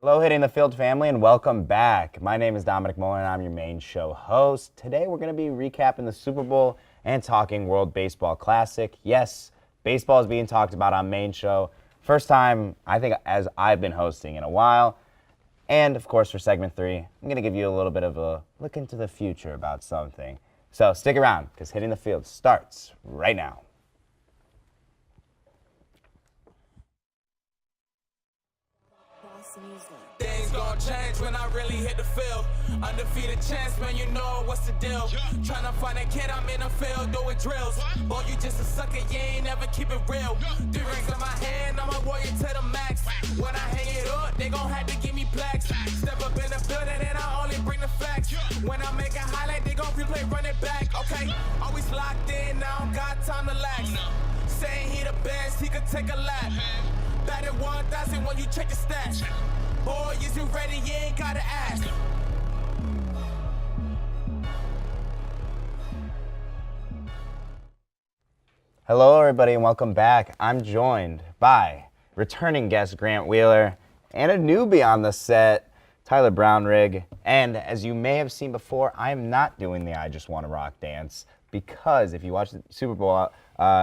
Hello, Hitting the Field family, and welcome back. My name is Dominic Moller, and I'm your main show host. Today, we're going to be recapping the Super Bowl and talking World Baseball Classic. Yes, baseball is being talked about on main show. First time, I think, as I've been hosting in a while. And, of course, for segment 3, I'm going to give you a little bit of a look into the future about something. So stick around, because Hitting the Field starts right now. Things gon' change when I really hit the field. Undefeated champs, man, you know what's the deal. Tryna find a kid, I'm in the field doing drills. Boy, you just a sucker, you ain't never keep it real. 3 rings in my hand, I'm a warrior to the max. When I hang it up, they gon' have to give me plaques. Step up in the building and I only bring the facts. When I make a highlight, they gon' replay, run it back. Okay, always locked in, I don't got time to lax. Saying he the best, he could take a lap. Batted 1,000 when you check the stats. Boy, is you ready? You ain't gotta ask. Hello, everybody, and welcome back. I'm joined by returning guest Grant Wheeler and a newbie on the set, Tyler Brownrigg. And as you may have seen before, I am not doing the I Just Want to Rock dance because if you watch the Super Bowl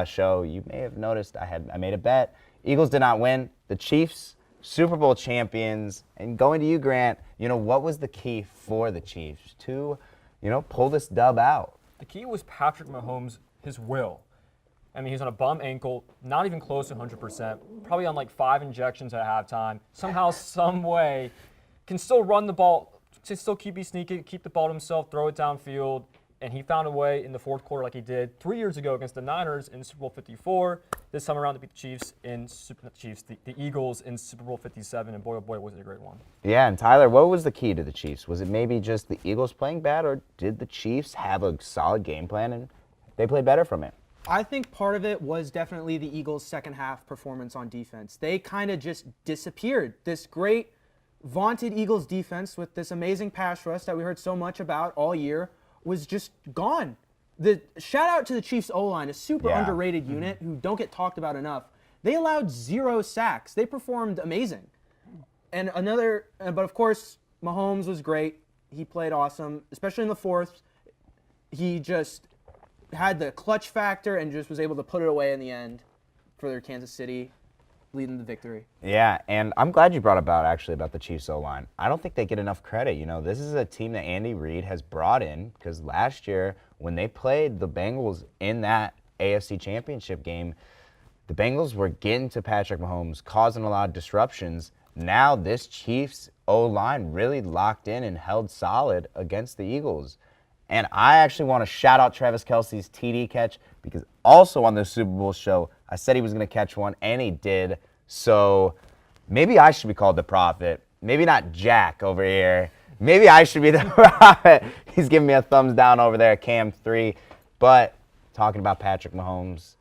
show, you may have noticed I made a bet. Eagles did not win. The Chiefs, Super Bowl champions. And going to you, Grant, what was the key for the Chiefs to, pull this dub out? The key was Patrick Mahomes, his will. I mean, he's on a bum ankle, not even close to 100%, probably on like 5 injections at halftime. Somehow, some way, can still run the ball, can still be sneaky, keep the ball to himself, throw it downfield. And he found a way in the fourth quarter like he did 3 years ago against the Niners in Super Bowl 54. This time around to beat the Chiefs the Eagles in Super Bowl 57. And boy, oh boy, was it a great one. Yeah, and Tyler, what was the key to the Chiefs? Was it maybe just the Eagles playing bad, or did the Chiefs have a solid game plan and they played better from it? I think part of it was definitely the Eagles' second half performance on defense. They kind of just disappeared. This great, vaunted Eagles defense with this amazing pass rush that we heard so much about all year was just gone. The shout out to the Chiefs O-line, a super underrated unit who don't get talked about enough. They allowed 0 sacks. They performed amazing. And but of course, Mahomes was great. He played awesome, especially in the fourth. He just had the clutch factor and just was able to put it away in the end for their Kansas City, leading the victory. Yeah, and I'm glad you brought about the Chiefs O-line. I don't think they get enough credit. This is a team that Andy Reid has brought in because last year when they played the Bengals in that AFC Championship game, the Bengals were getting to Patrick Mahomes, causing a lot of disruptions. Now this Chiefs O-line really locked in and held solid against the Eagles. And I actually want to shout out Travis Kelce's TD catch because also on the Super Bowl show, I said he was going to catch one, and he did. So maybe I should be called the prophet. Maybe not Jack over here. Maybe I should be the prophet. He's giving me a thumbs down over there at Cam 3. But talking about Patrick Mahomes,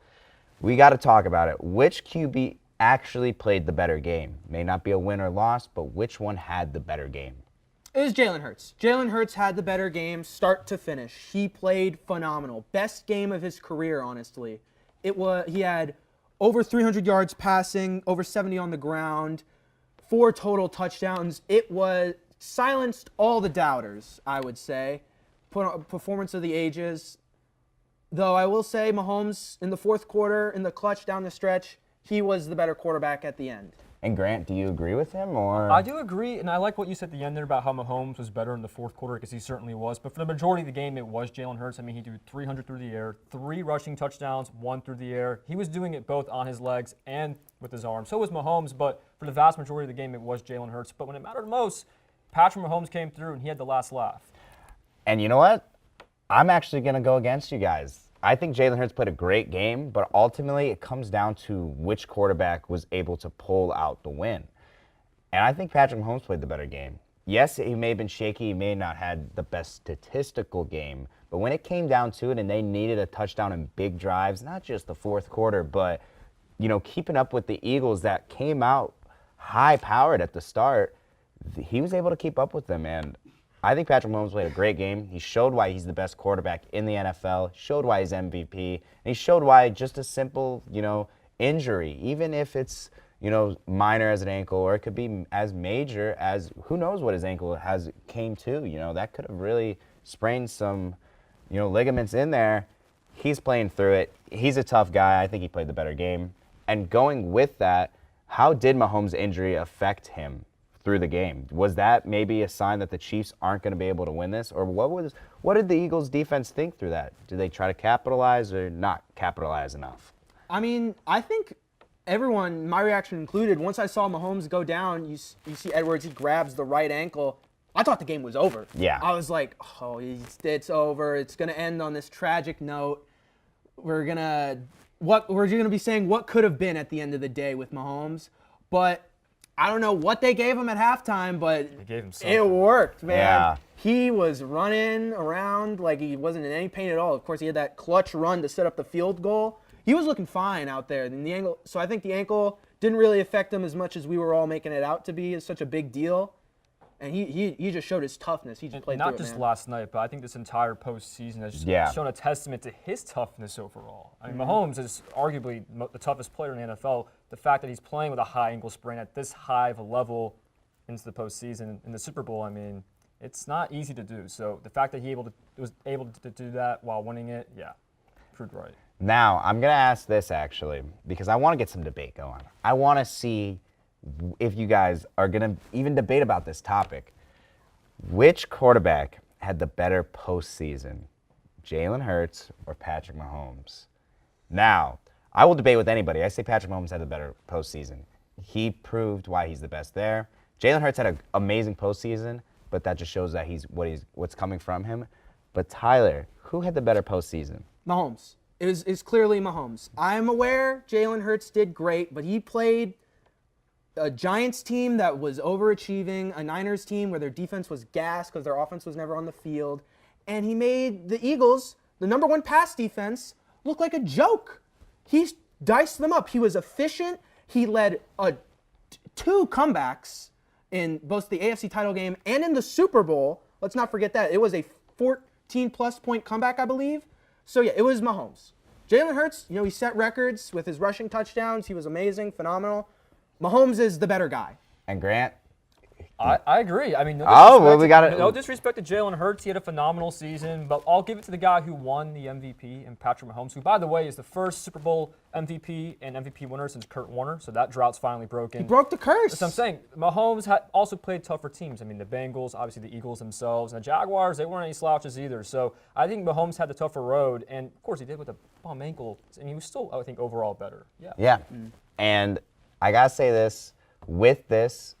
we got to talk about it. Which QB actually played the better game? May not be a win or loss, but which one had the better game? It was Jalen Hurts. Jalen Hurts had the better game, start to finish. He played phenomenal. Best game of his career, honestly. He had over 300 yards passing, over 70 on the ground, 4 total touchdowns. It silenced all the doubters, I would say. Performance of the ages. Though I will say Mahomes in the fourth quarter, in the clutch down the stretch, he was the better quarterback at the end. And Grant, do you agree with him, or? I do agree, and I like what you said at the end there about how Mahomes was better in the fourth quarter because he certainly was. But for the majority of the game, it was Jalen Hurts. I mean, he threw 300 through the air, 3 rushing touchdowns, 1 through the air. He was doing it both on his legs and with his arm. So was Mahomes, but for the vast majority of the game, it was Jalen Hurts. But when it mattered most, Patrick Mahomes came through, and he had the last laugh. And you know what? I'm actually going to go against you guys. I think Jalen Hurts played a great game, but ultimately it comes down to which quarterback was able to pull out the win. And I think Patrick Mahomes played the better game. Yes, he may have been shaky. He may not have had the best statistical game. But when it came down to it and they needed a touchdown in big drives, not just the fourth quarter, but, keeping up with the Eagles that came out high-powered at the start, he was able to keep up with them. And I think Patrick Mahomes played a great game. He showed why he's the best quarterback in the NFL, showed why he's MVP, and he showed why just a simple, injury, even if it's, minor as an ankle, or it could be as major as who knows what his ankle came to. That could have really sprained some, ligaments in there. He's playing through it. He's a tough guy. I think he played the better game. And going with that, how did Mahomes' injury affect him through the game? Was that maybe a sign that the Chiefs aren't going to be able to win this? Or what did the Eagles' defense think through that? Did they try to capitalize or not capitalize enough? I mean, I think everyone, my reaction included, once I saw Mahomes go down, you see Edwards, he grabs the right ankle. I thought the game was over. Yeah. I was like, it's over. It's going to end on this tragic note. We're going to be saying what could have been at the end of the day with Mahomes. But I don't know what they gave him at halftime, but it worked, man. Yeah. He was running around like he wasn't in any pain at all. Of course, he had that clutch run to set up the field goal. He was looking fine out there. So I think the ankle didn't really affect him as much as we were all making it out to be. It's such a big deal. And he just showed his toughness. He just played through it, not just man. last night, but I think this entire postseason has shown a testament to his toughness overall. I mean, Mahomes is arguably the toughest player in the NFL. The fact that he's playing with a high ankle sprain at this high of a level into the postseason in the Super Bowl, I mean, it's not easy to do. So the fact that he was able to do that while winning it, proved right. Now, I'm going to ask this actually, because I want to get some debate going. I want to see if you guys are going to even debate about this topic. Which quarterback had the better postseason, Jalen Hurts or Patrick Mahomes? Now, I will debate with anybody. I say Patrick Mahomes had the better postseason. He proved why he's the best there. Jalen Hurts had an amazing postseason, but that just shows that what's coming from him. But Tyler, who had the better postseason? Mahomes. It's clearly Mahomes. I'm aware Jalen Hurts did great, but he played a Giants team that was overachieving, a Niners team where their defense was gassed because their offense was never on the field, and he made the Eagles, the number one pass defense, look like a joke. He diced them up. He was efficient. He led two comebacks in both the AFC title game and in the Super Bowl. Let's not forget that. It was a 14-plus point comeback, I believe. So, it was Mahomes. Jalen Hurts, he set records with his rushing touchdowns. He was amazing, phenomenal. Mahomes is the better guy. And Grant? I agree. I mean, no disrespect to Jalen Hurts. He had a phenomenal season, but I'll give it to the guy who won the MVP, and Patrick Mahomes, who, by the way, is the first Super Bowl MVP and MVP winner since Kurt Warner. So that drought's finally broken. He broke the curse. So I'm saying Mahomes also played tougher teams. I mean, the Bengals, obviously the Eagles themselves, and the Jaguars, they weren't any slouches either. So I think Mahomes had the tougher road, and of course he did with a bum ankle, and he was still, I think, overall better. Yeah. And I gotta say this, with this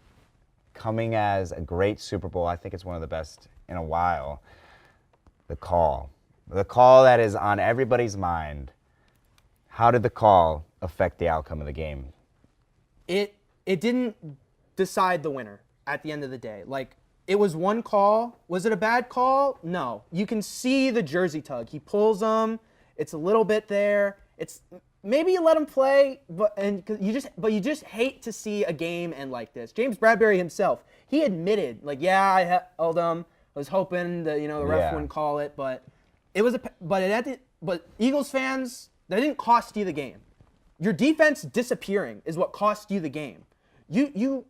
coming as a great Super Bowl, I think it's one of the best in a while, the call that is on everybody's mind. How did the call affect the outcome of the game? It didn't decide the winner at the end of the day. Like, it was one call. Was it a bad call? No. You can see the jersey tug. He pulls them. It's a little bit there. It's maybe you let him play, but you just hate to see a game end like this. James Bradbury himself, he admitted, I held him. I was hoping that the ref wouldn't call it, but it was but Eagles fans, that didn't cost you the game. Your defense disappearing is what cost you the game. You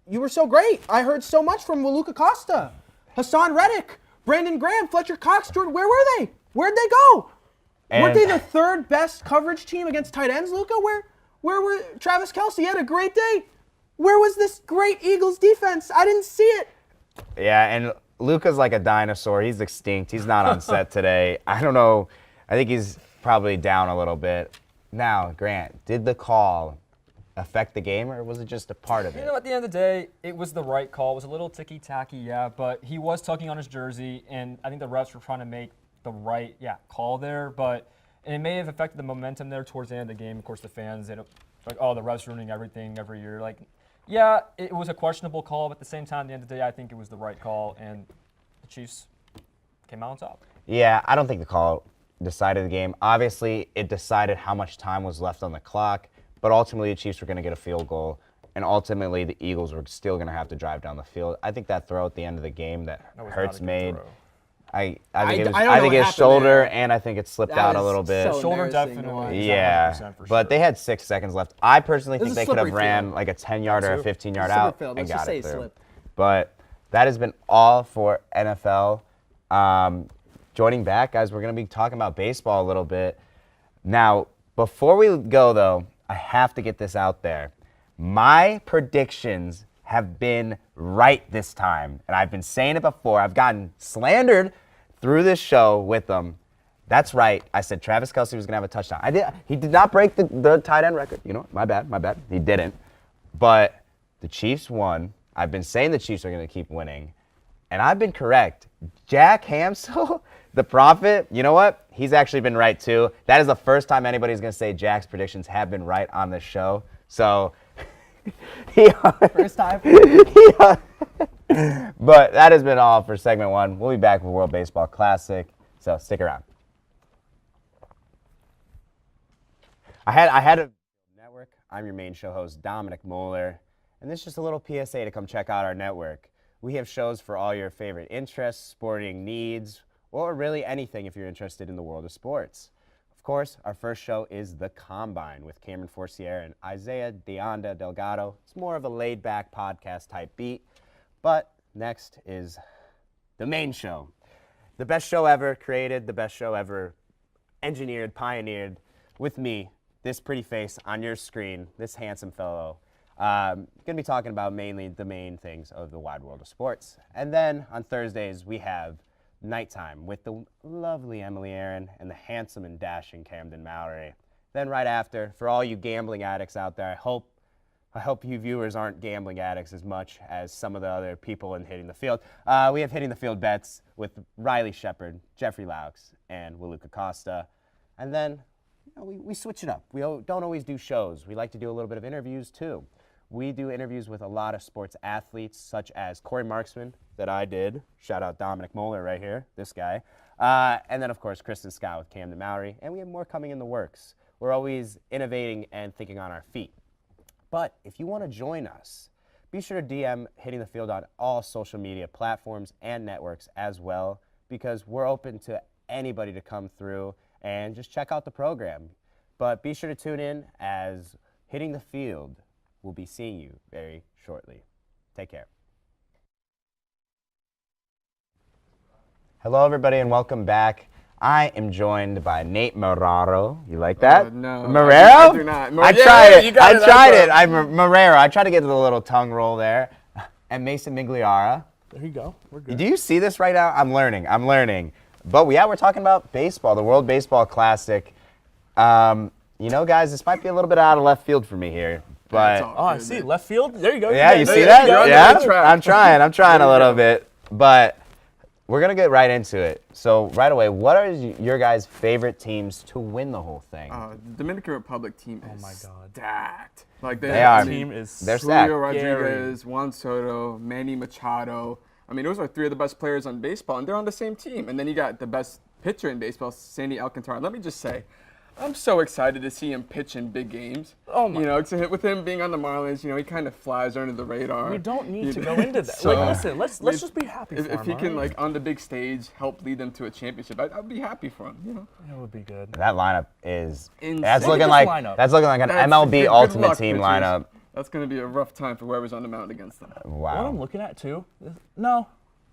were so great. I heard so much from Luka Costa, Hassan Reddick, Brandon Graham, Fletcher Cox, Jordan. Where were they? Where'd they go? Weren't they the third best coverage team against tight ends, Luka? Where were Travis Kelce? Had a great day. Where was this great Eagles defense? I didn't see it. Yeah, and Luka's like a dinosaur. He's extinct. He's not on set today. I don't know. I think he's probably down a little bit. Now, Grant, did the call affect the game, or was it just a part of it? At the end of the day, it was the right call. It was a little ticky-tacky, but he was tugging on his jersey, and I think the refs were trying to make the right call there, and it may have affected the momentum there towards the end of the game. Of course, the fans, the refs ruining everything every year. It was a questionable call, but at the same time, at the end of the day, I think it was the right call, and the Chiefs came out on top. Yeah, I don't think the call decided the game. Obviously, it decided how much time was left on the clock, but ultimately the Chiefs were going to get a field goal, and ultimately the Eagles were still going to have to drive down the field. I think that throw at the end of the game that Hurts made, I I think don't know I think what his happened shoulder there. and I think it slipped That out a is little bit. so Shoulder embarrassing, definitely. no. Yeah, 100% for but sure. they had 6 seconds left. I personally This think is they a could have slippery ran field. like a 10-yard or a too. 15-yard It's a out slippery field. and Let's just got say it through. slip. But that has been all for NFL. Joining back, guys, we're going to be talking about baseball a little bit. Now, before we go, though, I have to get this out there. My predictions have been right this time, and I've been saying it before. I've gotten slandered through this show with them. That's right. I said Travis Kelce was going to have a touchdown. He did not break the tight end record. You know, my bad. He didn't. But the Chiefs won. I've been saying the Chiefs are going to keep winning, and I've been correct. Jack Hamsel, the prophet, you know what? He's actually been right, too. That is the first time anybody's going to say Jack's predictions have been right on this show. So, First time. But that has been all for segment 1. We'll be back with World Baseball Classic, so stick around. I had a network. I'm your main show host, Dominic Moller, and this is just a little PSA to come check out our network. We have shows for all your favorite interests, sporting needs, or really anything if you're interested in the world of sports. Of course, our first show is The Combine with Cameron Forcier and Isaiah Deonda Delgado. It's more of a laid-back podcast type beat. But next is the main show. The best show ever created, the best show ever engineered, pioneered with me, this pretty face on your screen, this handsome fellow. Going to be talking about mainly the main things of the wide world of sports. And then on Thursdays, we have Nighttime with the lovely Emily Aaron and the handsome and dashing Camden Mallory. Then right after, for all you gambling addicts out there, I hope you viewers aren't gambling addicts as much as some of the other people in Hitting the Field. We have Hitting the Field bets with Riley Shepard, Jeffrey Laux, and Waluka Costa. And then we switch it up. We don't always do shows. We like to do a little bit of interviews too. We do interviews with a lot of sports athletes, such as Corey Marksman, that I did. Shout out Dominic Moller right here, this guy. And then, of course, Kristen Scott with Camden Mallory. And we have more coming in the works. We're always innovating and thinking on our feet. But if you want to join us, be sure to DM Hitting the Field on all social media platforms and networks as well, because we're open to anybody to come through and just check out the program. But be sure to tune in, as Hitting the Field will be seeing you very shortly. Take care. Hello, everybody, and welcome back. I am joined by Nate Marrero. You like that? No. Marrero? I do not. I Yeah, tried it. you got it. I tried it. I'm Marrero. I tried to get the little tongue roll there. And Mason Migliara. There you go. We're good. Do you see this right now? I'm learning. But we're talking about baseball, the World Baseball Classic. Guys, this might be a little bit out of left field for me here. But Oh, I see. Left field. There you go. yeah, you see You're that? on the Yeah, right track. I'm trying a little bit. But we're going to get right into it. So right away, what are your guys' favorite teams to win the whole thing? Dominican Republic team is my God. stacked. Like They are. Team is They're stacked. Julio Rodriguez, Juan Soto, Manny Machado. I mean, those are 3 of the best players on baseball, and they're on the same team. And then you got the best pitcher in baseball, Sandy Alcantara. Let me just say, I'm so excited to see him pitch in big games. Oh my! With him being on the Marlins, he kind of flies under the radar. We don't need to go into that. So, listen, let's just be happy for him. If he can, alright? on the big stage, help lead them to a championship, I'd be happy for him. It would be good. That lineup is Insane. that's Look looking at like this lineup. that's looking like an That's MLB good Ultimate luck, Team pitchers. lineup. That's going to be a rough time for whoever's on the mound against them. What I'm Wow. looking at too, no,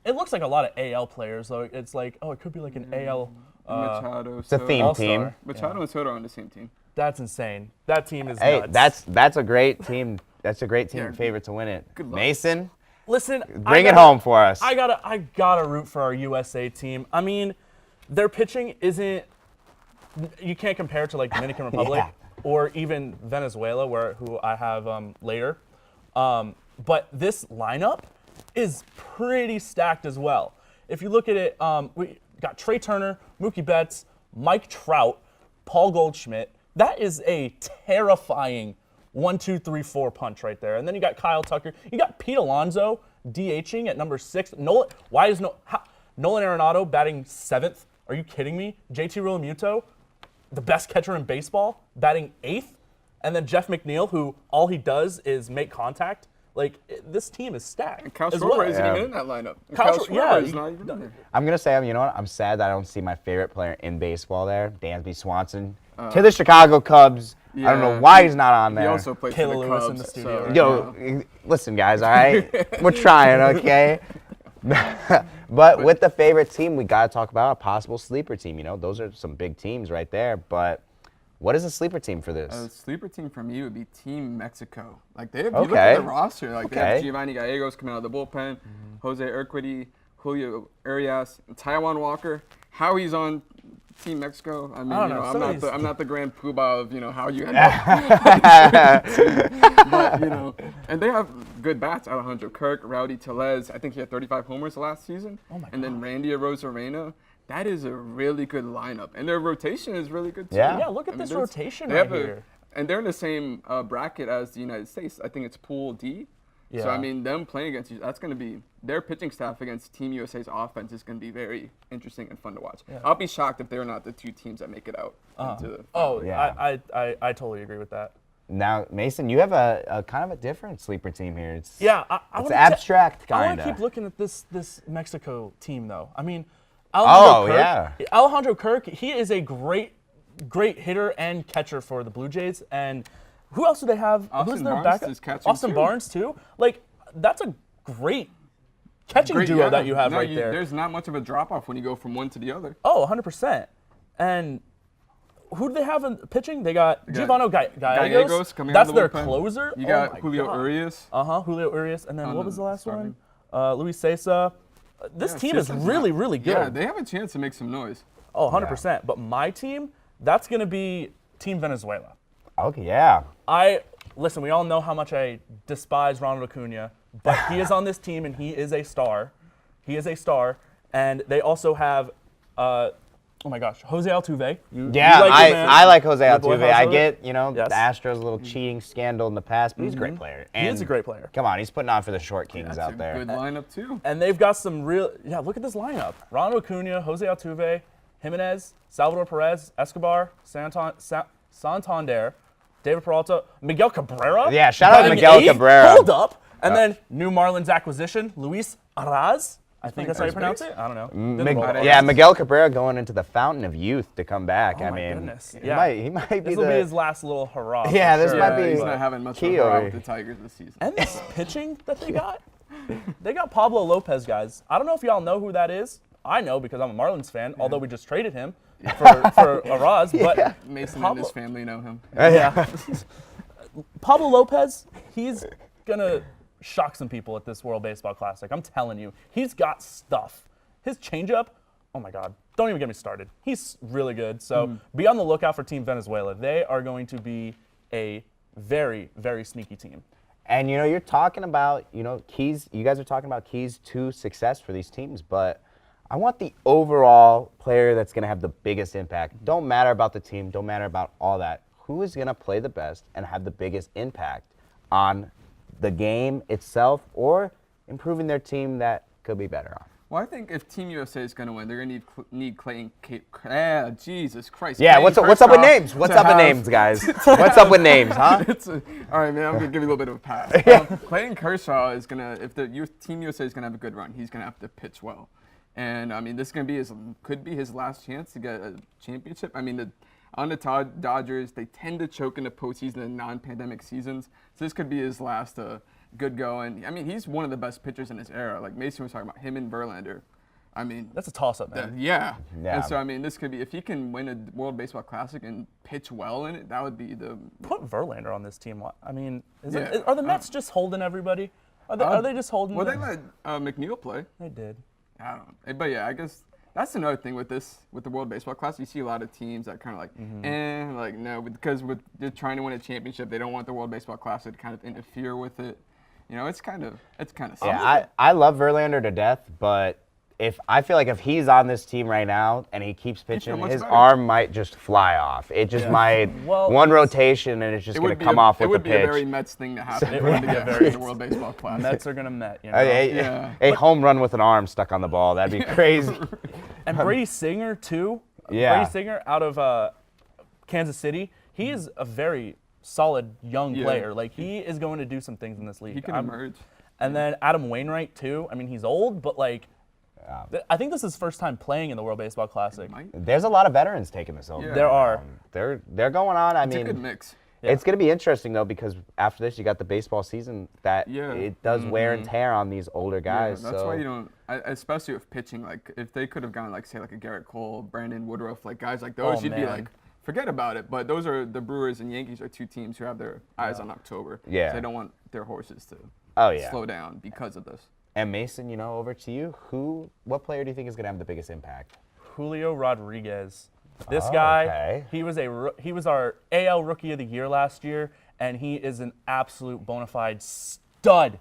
it looks like a lot of AL players though. It's like, it could be like an AL. Machado, It's a theme All-star. team. Machado and Soto are on the same team. That's insane. That team is Hey, nuts. that's a great team. That's a great team Yeah. favorite to win it. Good luck. Mason, Listen, bring it home for us. I gotta root for our USA team. I mean, their pitching isn't. You can't compare it to like Dominican Republic Yeah. or even Venezuela, who I have later. But this lineup is pretty stacked as well. If you look at it, we got Trey Turner, Mookie Betts, Mike Trout, Paul Goldschmidt. That is a terrifying 1, 2, 3, 4 punch right there. And then you got Kyle Tucker. You got Pete Alonso DHing at number 6. Nolan Arenado batting 7th. Are you kidding me? JT Realmuto, the best catcher in baseball, batting 8th. And then Jeff McNeil, who all he does is make contact This team is stacked. And Kyle as Schwarber well. isn't Yeah. even in that lineup. And Kyle Kyle Schwarber- Schwarber yeah, is not even in there. I'm going to say, you know what? I'm sad that I don't see my favorite player in baseball there, Dansby Swanson, to the Chicago Cubs. I don't know Yeah. why he's not on there. He also plays Kayla for the Lewis Cubs. in the studio. So, Yo, listen, guys, all right? We're trying, okay? But with the favorite team, we got to talk about a possible sleeper team. You know, those are some big teams right there. But what is a sleeper team for this? A sleeper team for me would be Team Mexico. Like they have, you look Okay. at the roster, like they Okay. have Giovanni Gallegos coming out of the bullpen, Jose Urquidy, Julio Urias, and Taijuan Walker. How he's on Team Mexico, I mean, I don't you know, know, some of I'm these- not the grand poobah of, you know, how you end up. But, you know, and they have good bats. Alejandro Kirk, Rowdy Tellez. I think he had 35 homers last season. Oh my and then Randy Arozarena. That is a really good lineup, and their rotation is really good too. Yeah. Yeah, look at I mean, this there's- rotation they right have a- here. And they're in the same bracket as the United States. I think it's Pool D. So, I Yeah. mean, them playing against you, that's going to be, their pitching staff against Team USA's offense is going to be very interesting and fun to watch. I'll be shocked if they're not the two teams that make it out into the Oh, Yeah. I totally agree with that. Now, Mason, you have a kind of a different sleeper team here. It's Yeah, I it's wanna abstract, I want kind to of. keep looking at this Mexico team, though. I mean, Oh, Alejandro Kirk, he is a great hitter and catcher for the Blue Jays. And who else do they have? Austin Who's their Barnes backup? is catching, Austin too. Barnes, too? Like, that's a great catching Great, duo yeah. that you have No, right there. There's not much of a drop off when you go from one to the other. Oh, 100%. And who do they have in pitching? They got Giovanni Gallegos. Gallegos coming That's out of the their bullpen. closer. You Oh got my Julio God. Urias. Julio Urias. And then On what was the last starting. one? Luis Cesa. This Yeah, team is Cesa's really, not- really good. Yeah, they have a chance to make some noise. Oh, 100%. But my team, that's going to be Team Venezuela. Okay, yeah. Listen, we all know how much I despise Ronald Acuna, but he is on this team and he is a star. He is a star. And they also have, oh my gosh, Jose Altuve. You Yeah, like your man. I like Jose Your boy Altuve. I Jose? get, you know, Yes. the Astros' little cheating scandal in the past, but he's a great player. He is And a great player. Come on, he's putting on for the short kings That's out a there. good lineup, too. And they've got some real, look at this lineup. Ronald Acuna, Jose Altuve, Jimenez, Salvador Perez, Escobar, Santander, David Peralta, Miguel Cabrera. Yeah, shout out to batting Miguel eighth. Cabrera. Hold up. And then new Marlins acquisition, Luis Arraez. I think that's how you first pronounce base? it. I don't know. Didn't roll off. Yeah, Miguel Cabrera going into the fountain of youth to come back. I my mean, goodness. he Yeah. might be This will the. be his last little hurrah. Yeah, for this sure. might be he's not having much of a key hurrah over with the Tigers this season. And this pitching that they got Pablo Lopez, guys. I don't know if y'all know who that is. I know because I'm a Marlins fan, although we just traded him for Arraez. But Mason Pablo- and his family know him. yeah. Pablo Lopez, he's going to shock some people at this World Baseball Classic. I'm telling you. He's got stuff. His changeup, oh my God. Don't even get me started. He's really good. So be on the lookout for Team Venezuela. They are going to be a very, very sneaky team. And you know, you're talking about, you know, keys. You guys are talking about keys to success for these teams, but I want the overall player that's going to have the biggest impact. Don't matter about the team. Don't matter about all that. Who is going to play the best and have the biggest impact on the game itself or improving their team that could be better on? Well, I think if Team USA is going to win, they're going to need Clayton. Jesus Christ. Yeah, Clayton what's up with Kershaw names? What's to up with have- names, guys? What's up with names, huh? All right, man. I'm gonna give you a little bit of a pass. Clayton Kershaw is gonna, if the Team USA is gonna have a good run, he's gonna have to pitch well. And I mean, this is gonna be could be his last chance to get a championship. I mean, on the Dodgers, they tend to choke in the postseason in non-pandemic seasons, so this could be his last good go. And I mean, he's one of the best pitchers in his era. Like Mason was talking about, him and Verlander. I mean, That's a toss-up, man. yeah. Yeah. And so I mean, this could be, if he can win a World Baseball Classic and pitch well in it, that would be the. Put Verlander on this team. I mean, Yeah. are the Mets just holding everybody? Are they just holding Well, they them? let McNeil play. They did. I don't know. But yeah, I guess that's another thing with the World Baseball Classic. You see a lot of teams that kind of like, no, because they're trying to win a championship, they don't want the World Baseball Classic to kind of interfere with it. You know, it's kind of Yeah, I love Verlander to death, but I feel like if he's on this team right now and he keeps pitching, much his better. arm might just fly off. It just might Well, one rotation and it's just going to come off with It would the be a pitch. very Mets thing to happen It for him would to be get very- to the World Baseball Classic. Mets are gonna Met. You know? Yeah. A home run with an arm stuck on the ball. That'd be crazy. And Brady Singer too. Yeah. Brady Singer out of Kansas City. He is a very solid young Yeah. player. Like, he is going to do some things in this league. He can emerge. And then Adam Wainwright, too. I mean, he's old, but, like, I think this is his first time playing in the World Baseball Classic. There's a lot of veterans taking this over. Yeah. There are. They're going on. I It's mean, a good mix. it's going to be interesting, though, because after this, you got the baseball season that Yeah. it does wear and tear on these older guys. Yeah, that's so. why you don't, especially with pitching, like if they could have gone like say like a Garrett Cole, Brandon Woodruff, like guys like those, Oh, you'd be man. like, forget about it. But those are the Brewers and Yankees are two teams who have their eyes on October. Yeah. So they don't want their horses to slow down because of this. And Mason, you know, over to you. What player do you think is going to have the biggest impact? Julio Rodriguez. This guy, okay. he was our AL Rookie of the Year last year, and he is an absolute bona fide stud.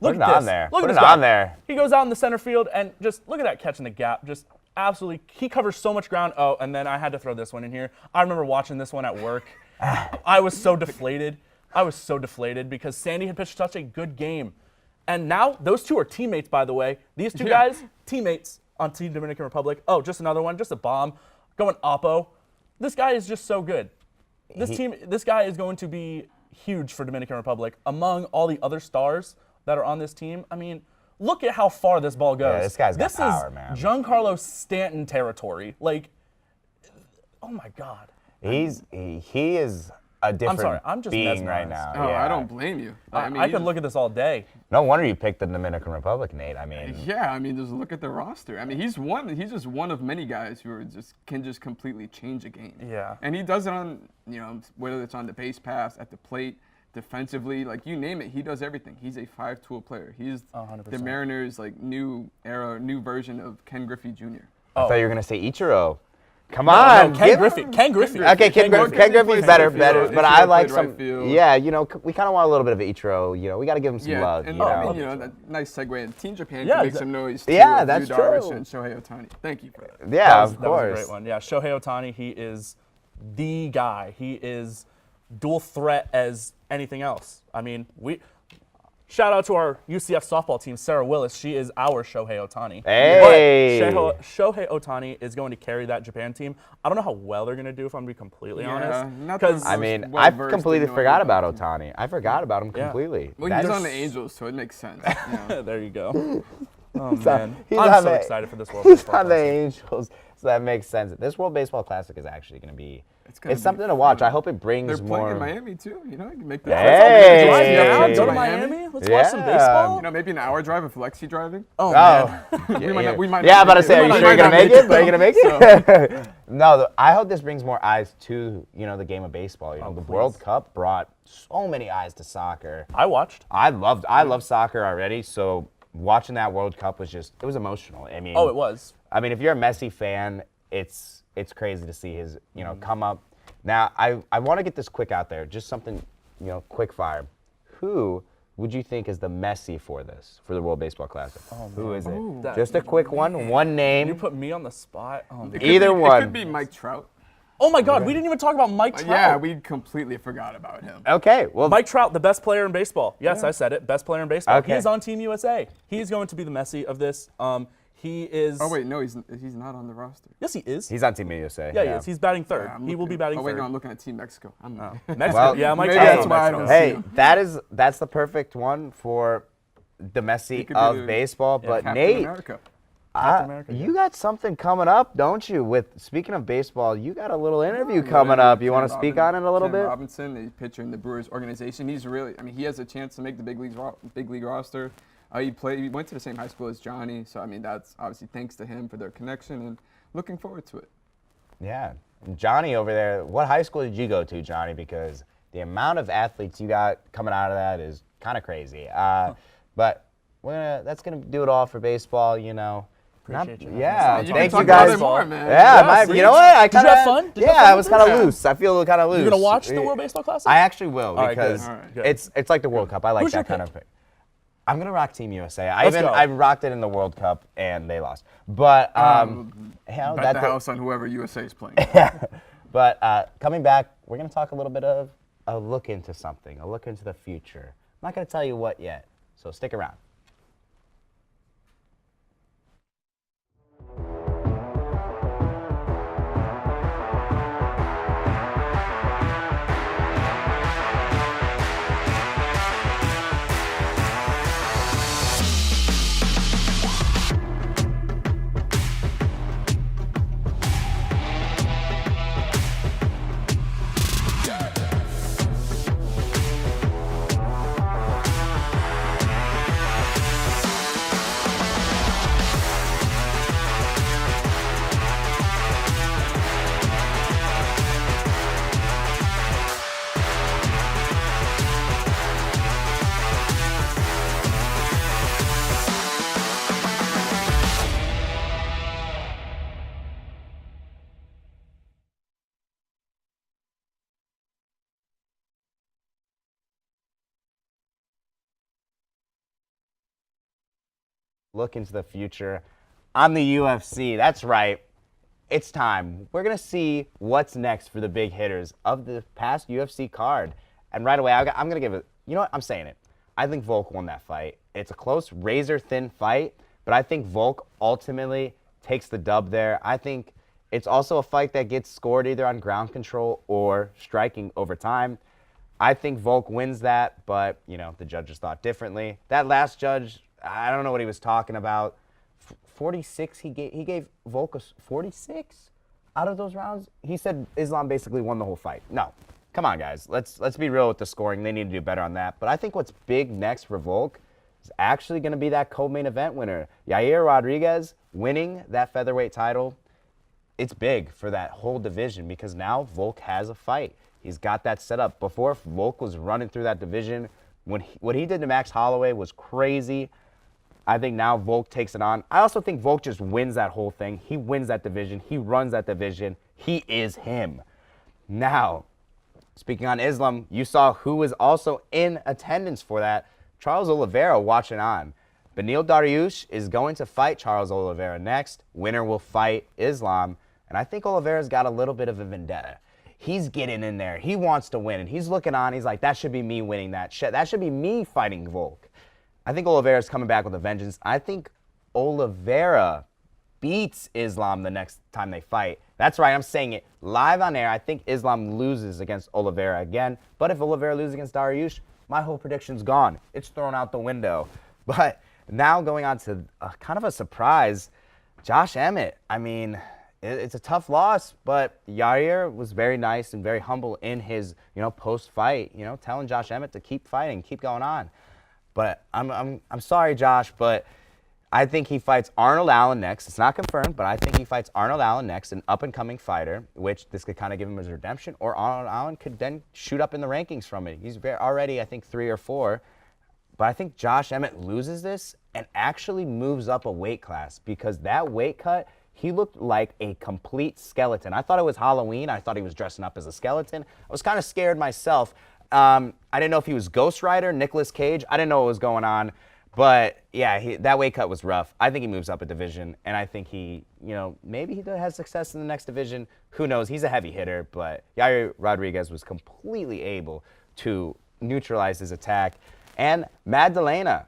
Look Put at it this. on there. Look Put at it this guy. on there. He goes out in the center field, and just look at that catch in the gap. Just absolutely, he covers so much ground. Oh, and then I had to throw this one in here. I remember watching this one at work. I was so deflated. Because Sandy had pitched such a good game. And now those two are teammates, by the way. These two guys, teammates on Team Dominican Republic. Oh, just another one, just a bomb. Going Oppo. This guy is just so good. This guy is going to be huge for Dominican Republic among all the other stars that are on this team. I mean, look at how far this ball goes. Yeah, this guy's got power, man. This is Giancarlo Stanton territory. Like, oh my God. He is a different sorry, I'm just being right now. mesmerized. Oh, Yeah. I don't blame you. I could look at this all day. No wonder you picked the Dominican Republic, Nate. I mean, Yeah, I mean, just look at the roster. I mean, he's just one of many guys who can just completely change a game. Yeah. And he does it on, whether it's on the base pass, at the plate, defensively, like you name it, he does everything. He's a 5-tool player. He's 100%. the Mariners' like new version of Ken Griffey Jr. I thought you were going to say Ichiro. Come on. Ken give Griffey. him- Ken Griffey. Okay, Ken Griffey's plays better, right field. but Ichiro I like played right some. field. Yeah, we kind of want a little bit of Ichiro. We got to give him some Yeah, love. and you I know? mean, that nice segue. And Team Japan Yeah, can make some noise too. Yeah, with that's Yu Darvish true. and Shohei Ohtani. Thank you for that. Yeah, of That was a course. great one. Yeah, Shohei Ohtani, he is the guy. He is dual threat as anything else. I mean, shout out to our UCF softball team, Sarah Willis. She is our Shohei Ohtani. Hey. But Shohei Ohtani is going to carry that Japan team. I don't know how well they're going to do, if I'm going to be completely honest. not the Because I mean, well I've versed completely in forgot knowing about Ohtani. I forgot about him Yeah. completely. Well, That he's is- on the Angels, so it makes sense. there you go. Oh, man. he's I'm on so the- excited for this World He's Baseball on the Classic. Angels, so that makes sense. This World Baseball Classic is actually going to be. gonna It's be something to watch. fun. I hope it brings They're more. playing in Miami too. You can make the Hey. Drive down, Hey. go to Miami. Let's watch some Yeah. baseball. maybe an hour drive if Lexi driving. Oh, Oh, man. We might yeah, not I'm about to make say, it. are We you might sure you're not gonna make make it? Are you gonna make it? No, I hope this brings more eyes to the game of baseball. The World Cup brought so many eyes to soccer. I watched. I love soccer already, so watching that World Cup was emotional. I mean, Oh, it was. I mean, if you're a Messi fan, it's crazy to see his come up. Now, I want to get this quick out there, just something quick fire. Who would you think is the Messi for the World Baseball Classic? Who is it? That- Just a quick one You name. put me on the spot. Oh, man. Either It one. could be Mike Trout. Oh my God, we didn't even talk about Mike Trout. Yeah, we completely forgot about him. Okay, well, Mike Trout, the best player in baseball. Yes, I said it. Best player in baseball. Okay. He's on Team USA. He's going to be the Messi of this. He is. Oh wait, no, he's not on the roster. Yes, he is. he's on Team USA. yeah, he is. He's batting third. Yeah, I'm He will looking- be batting Oh wait, third. no, I'm looking at Team Mexico. Mexico. Well, yeah, Mike maybe Trout's that's on why I Mexico. don't Hey, that's the perfect one for the Messi could be of the- baseball. But Captain Nate, America. America, you got something coming up, don't you? Speaking of baseball, you got a little interview coming up. You want to speak on it a little Ken bit? Robinson, a pitcher in the Brewers organization. He has a chance to make the big league roster. He went to the same high school as Johnny, so I mean that's obviously thanks to him for their connection and looking forward to it. Yeah. And Johnny over there, what high school did you go to, Johnny? Because the amount of athletes you got coming out of that is kind of crazy. But that's going to do it all for baseball, Appreciate you. Yeah, You thank can you talk about guys. it more, man. Yeah, see? you know what? Did you have fun? Did you have Yeah, fun I was with kind it? of loose. I feel kind of loose. You gonna watch the World Baseball Classic? I actually will All right, good. because All right, good. it's like the World Cup. I like Who's your that kind pick? of. I'm gonna rock Team USA. Let's go. I rocked it in the World Cup and they lost. But hell, Bet the house on whoever USA is playing. But coming back, we're gonna talk a little bit of a look into something, a look into the future. I'm not gonna tell you what yet, so stick around. look into the future on the UFC. That's right. It's time. We're going to see what's next for the big hitters of the past UFC card. And right away, I'm going to give it, you know what? I'm saying it. I think Volk won that fight. It's a close, razor-thin fight, but I think Volk ultimately takes the dub there. I think it's also a fight that gets scored either on ground control or striking over time. I think Volk wins that, but, you know, the judges thought differently. That last judge, I don't know what he was talking about. 46, he gave Volk a 46 out of those rounds. He said Islam basically won the whole fight. No, come on, guys. Let's be real with the scoring. They need to do better on that. But I think what's big next for Volk is actually going to be that co-main event winner. Yair Rodriguez winning that featherweight title. It's big for that whole division because now Volk has a fight. He's got that set up. Before, Volk was running through that division. What he did to Max Holloway was crazy. I think now Volk takes it on. I also think Volk just wins that whole thing. He wins that division. He runs that division. He is him. Now, speaking on Islam, you saw who was also in attendance for that. Charles Oliveira watching on. Beneil Dariush is going to fight Charles Oliveira next. Winner will fight Islam. And I think Oliveira's got a little bit of a vendetta. He's getting in there. He wants to win. And he's looking on. He's like, that should be me winning that shit. That should be me fighting Volk. I think Oliveira's coming back with a vengeance. I think Oliveira beats Islam the next time they fight. That's right. I'm saying it live on air. I think Islam loses against Oliveira again. But if Oliveira loses against Dariush, my whole prediction's gone. It's thrown out the window. But now going on to kind of a surprise, Josh Emmett. I mean, it's a tough loss, but Yair was very nice and very humble in his, post-fight, telling Josh Emmett to keep fighting, keep going on. But I'm sorry, Josh, but I think he fights Arnold Allen next. It's not confirmed, but I think he fights Arnold Allen next, an up-and-coming fighter, which this could kind of give him his redemption, or Arnold Allen could then shoot up in the rankings from it. He's already, I think, 3 or 4. But I think Josh Emmett loses this and actually moves up a weight class because that weight cut, he looked like a complete skeleton. I thought it was Halloween. I thought he was dressing up as a skeleton. I was kind of scared myself. I didn't know if he was Ghost Rider, Nicolas Cage. I didn't know what was going on. But, yeah, that weight cut was rough. I think he moves up a division, and I think he, maybe he has success in the next division. Who knows? He's a heavy hitter, but Yair Rodriguez was completely able to neutralize his attack. And Magdalena,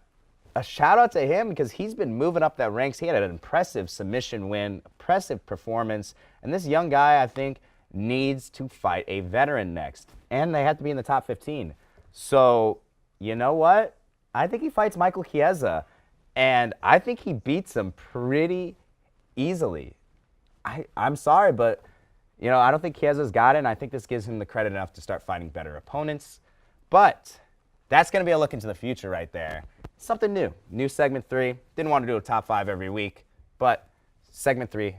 a shout-out to him because he's been moving up that ranks. He had an impressive submission win, impressive performance. And this young guy, I think, needs to fight a veteran next. And they have to be in the top 15. So, you know what? I think he fights Michael Chiesa. And I think he beats him pretty easily. I'm sorry, but, I don't think Chiesa's got it. And I think this gives him the credit enough to start fighting better opponents. But that's going to be a look into the future right there. Something new. New segment 3. Didn't want to do a top 5 every week. But segment 3,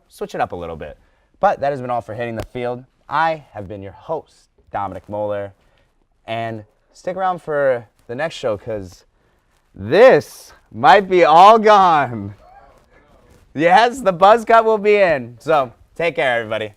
switch it up a little bit. But that has been all for Hitting the Field. I have been your host, Dominic Moller. And stick around for the next show because this might be all gone. Yes, the buzz cut will be in. So take care, everybody.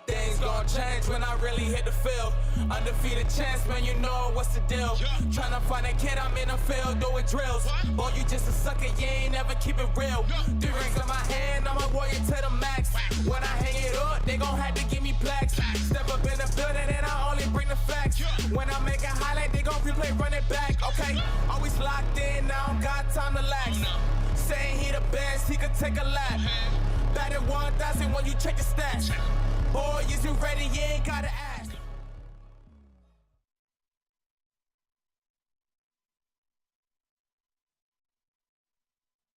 Things gon' change when I really hit the field. Undefeated champs, man, you know what's the deal. Tryna find a kid, I'm in the field doing drills. Boy, you just a sucker, you ain't never keep it real. 3 rings in my hand, I'm a warrior to the max. When I hang it up, they gon' have to give me plaques. Step up in the building and I only bring the facts. When I make a highlight, they gon' replay, run it back, okay? Always locked in, I don't got time to lax. Saying he the best, he could take a lap. Batted 1,000 when you check the stats. Boy, is you ready? You ain't gotta ask.